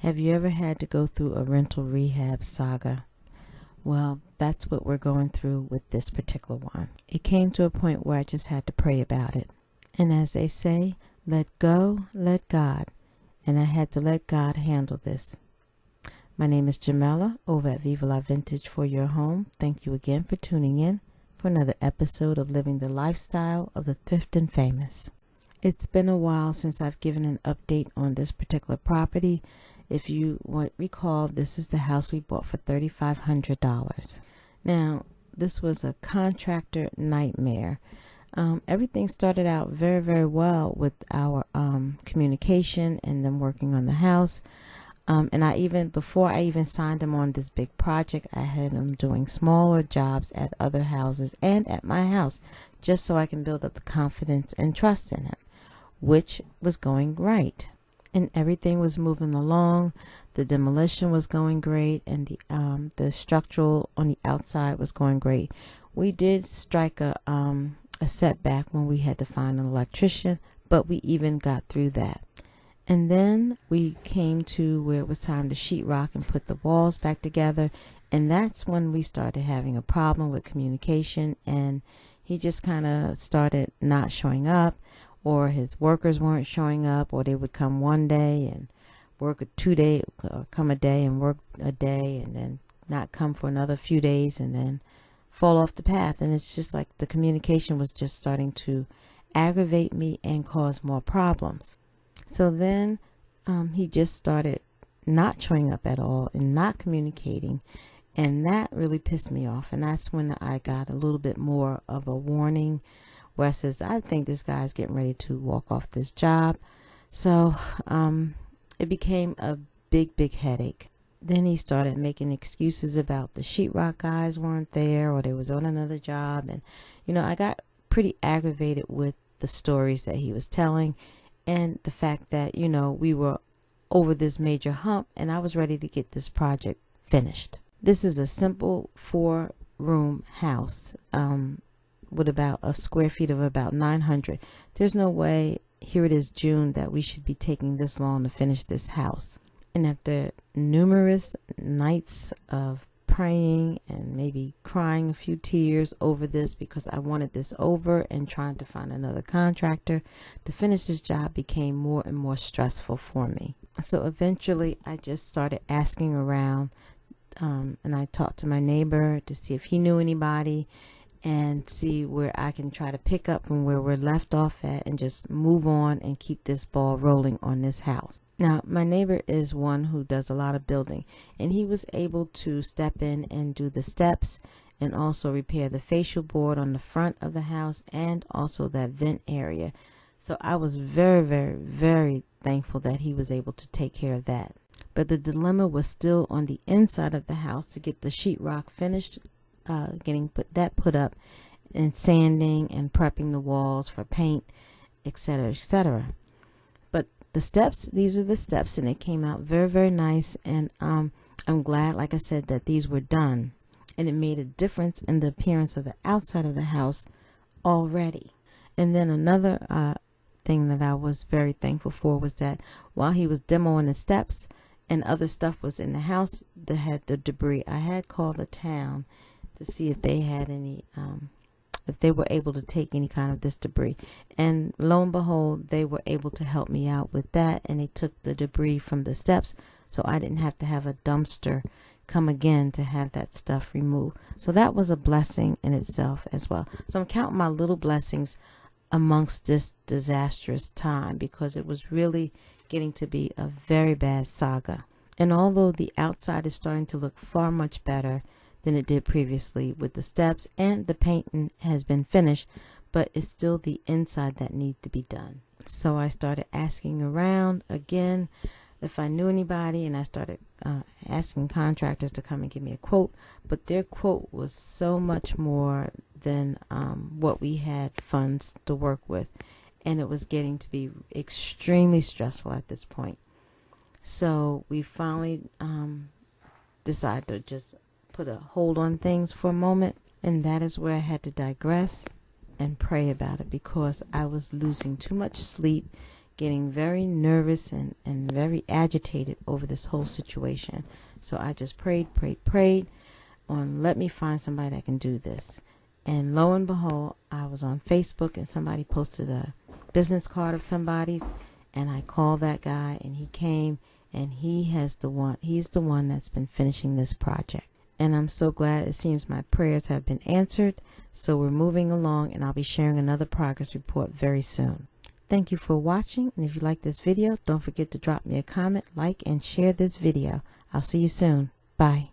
Have you ever had to go through a rental rehab saga? Well, that's what we're going through with this particular one. It came to a point where I just had to pray about it. And as they say, let go, let God. And I had to let God handle this. My name is Jamela over at Viva La Vintage for your home. Thank you again for tuning in for another episode of Living the Lifestyle of the Thrift and Famous. It's been a while since I've given an update on this particular property. If you recall, this is the house we bought for $3,500. Now, this was a contractor nightmare. Everything started out very, very well with our communication and them working on the house. And before I even signed him on this big project, I had him doing smaller jobs at other houses and at my house, just so I can build up the confidence and trust in him, which was going right. And everything was moving along. The demolition was going great, and the structural on the outside was going great. We did strike a setback when we had to find an electrician, but we even got through that. And then we came to where it was time to sheetrock and put the walls back together. And that's when we started having a problem with communication, and he just kind of started not showing up, or his workers weren't showing up, or they would come one day and work a 2 day, come a day and work a day, and then not come for another few days and then fall off the path. And it's just like the communication was just starting to aggravate me and cause more problems. So then he just started not showing up at all and not communicating. And that really pissed me off. And that's when I got a little bit more of a warning where I says, I think this guy's getting ready to walk off this job. So it became a big, big headache. Then he started making excuses about the sheetrock guys weren't there, or they was on another job. And, I got pretty aggravated with the stories that he was telling, and the fact that, we were over this major hump and I was ready to get this project finished. This is a simple 4-room house with about a square feet of about 900. There's no way, here it is June, that we should be taking this long to finish this house. And after numerous nights of praying and maybe crying a few tears over this, because I wanted this over, and trying to find another contractor to finish this job became more and more stressful for me. So eventually I just started asking around, and I talked to my neighbor to see if he knew anybody and see where I can try to pick up from where we're left off at and just move on and keep this ball rolling on this house. Now, my neighbor is one who does a lot of building, and he was able to step in and do the steps and also repair the fascial board on the front of the house and also that vent area. So I was very, very, very thankful that he was able to take care of that. But the dilemma was still on the inside of the house to get the sheetrock finished, getting that put up, and sanding and prepping the walls for paint, etc., etc. But the steps, these are the steps, and it came out very, very nice. And I'm glad, like I said, that these were done, and it made a difference in the appearance of the outside of the house already. And then another thing that I was very thankful for was that while he was demoing the steps and other stuff was in the house that had the debris, I had called the town to see if they had any, if they were able to take any kind of this debris. And lo and behold, they were able to help me out with that, and they took the debris from the steps, so I didn't have to have a dumpster come again to have that stuff removed. So that was a blessing in itself as well. So I'm counting my little blessings amongst this disastrous time, because it was really getting to be a very bad saga. And although the outside is starting to look far much better than it did previously with the steps, and the painting has been finished, but it's still the inside that needs to be done. So I started asking around again if I knew anybody, and I started asking contractors to come and give me a quote, but their quote was so much more than what we had funds to work with, and it was getting to be extremely stressful at this point. So we finally decided to just put a hold on things for a moment, and that is where I had to digress and pray about it, because I was losing too much sleep, getting very nervous and very agitated over this whole situation. So I just prayed on, let me find somebody that can do this. And lo and behold, I was on Facebook and somebody posted a business card of somebody's, and I called that guy, and he came, and he's the one that's been finishing this project. And I'm so glad. It seems my prayers have been answered. So we're moving along, and I'll be sharing another progress report very soon. Thank you for watching, and if you like this video, don't forget to drop me a comment, like, and share this video. I'll see you soon. Bye.